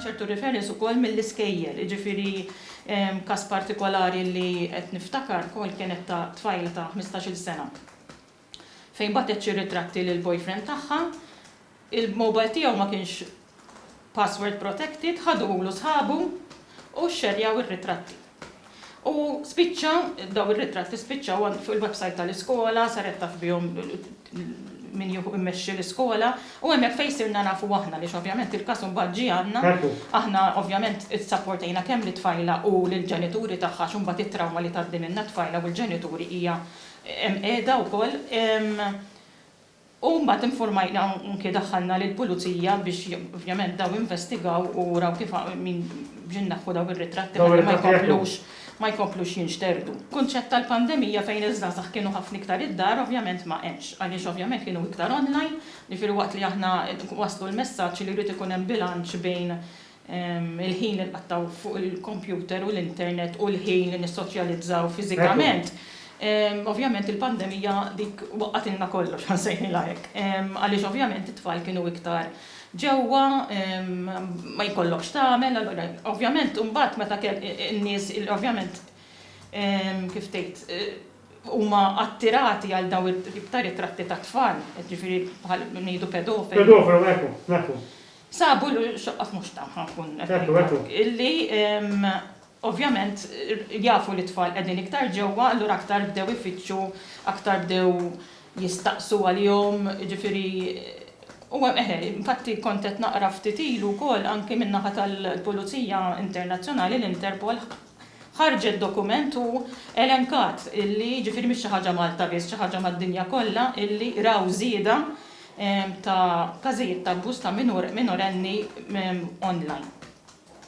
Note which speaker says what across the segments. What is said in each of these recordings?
Speaker 1: ċertu referenz ukoll mill-iskejjel, jiġifieri każ partikolari li qed niftakar ukoll kienet ta' tfajla ta' 15-il sena. Fejn bagħtet xi ritratti lil boyfriend tagħha, il-mobile tiegħu ma kienx password protected, ħadulu sħabu u xxerjaw ir-ritratti. U spiċċa, daw ir-ritratti spiċċaw fuq il-website tal-iskola, saret taf bihom min immexxi l-iskola, u hemmhekk fejn sirna nafu aħna li ovvjament il-każ imbagħad ġie għandna. Aħna ovvjament issapportejna kemm lit-tfajla u lill-ġenituri tagħha x'imbagħad it-trawma li tgħaddi minnha t-tfajla u l-ġenituri hija qiegħda wkoll. U mbagħad informajna anke daħħalna lill-pulizija biex ovvjament daw investigaw u raw kif min biex naħħu daw ir-ritratti ma jkomplux jinxterdu. Kunċett tal-pandemija fejn iż-żgħażagħ kienu ħafna iktar id-dar ovvjament ma hemmx, għaliex ovvjament kienu iktar online, jiġifieri waqt li aħna waslu l-messaġġ li jrid ikun hemm bilanċ bejn il-ħin li nqattaw fuq il-kompjuter u l-internet u l-ħin li nissoċjalizzaw fiżikament. Ovvjament il-pandemija dik waqqatilna kollox ħansejħilha hekk. Għaliex ovvjament it-tfal kienu iktar ġewwa ma jkollokx tagħmel, allura ovvjament imbagħad meta kell in-nies ovvjament kif tgħid huma attirati għal daw it-tip ritratti ta' tfal, jiġifieri bħal ngħidu pedofili.
Speaker 2: Pedofil, ekku.
Speaker 1: Sabu xoqqaf mhux nkun illi ovvjament jafu li tfal qegħdin iktar ġewwa, allura aktar bdew ifittxu, aktar bdew jistaqsu għalihom, jiġifieri. U infatti kont qed naqra ftit ilu wkoll anke min-naħa tal-Pulizija Internazzjonali l-Interpol ħarġet dokument u elenkat illi ġifieri mhix xi ħaġa Malta biss, xi ħaġa mad-dinja kollha illi raw żieda ta' każijiet ta' abbuż ta' minorenni online.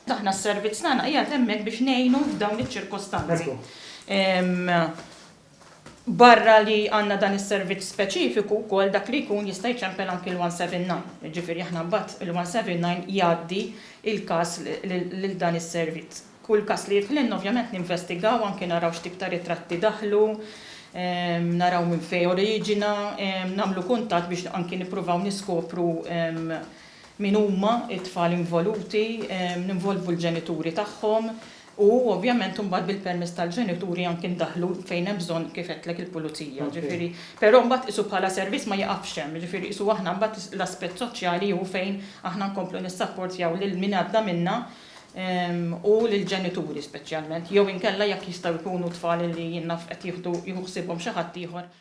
Speaker 1: Aħna s-servizz tagħna qiegħed hemmhekk biex ngħinu f'dawn iċ-ċirkostanzi. Barra li għandna dan is-servizz speċifiku wkoll dak li jkun jista' jċempel anke l-179. Ġifieri aħna mbagħad il-179 jgħaddi il-każ lil dan is-servizz. Kull każ li jidħlilna ovvjament ninvestigaw anke naraw x'tip ta' ritratti daħlu, naraw minn fejn oriġina, nagħmlu kuntatt biex anke nippruvaw niskopru min huma t-tfal involuti, ninvolvu l-ġenituri tagħhom. U ovvjament mbagħad bil-permess tal-ġenituri anke ndaħlu fejn hemm bżonn kif qedlek il-pulizija, ġifieri. Però mbagħad isu bħala servizz ma jaqafx hemm, ġifieri isu aħna mbagħad l-aspett soċjali hu fejn aħna nkomplu nissapportjaw lil min għadda minnha u lill-ġenituri speċjalment, jew inkella jekk jistgħu jkunu tfal li jinnaf qed jieħdu ħsiebhom xi ħadd ieħor.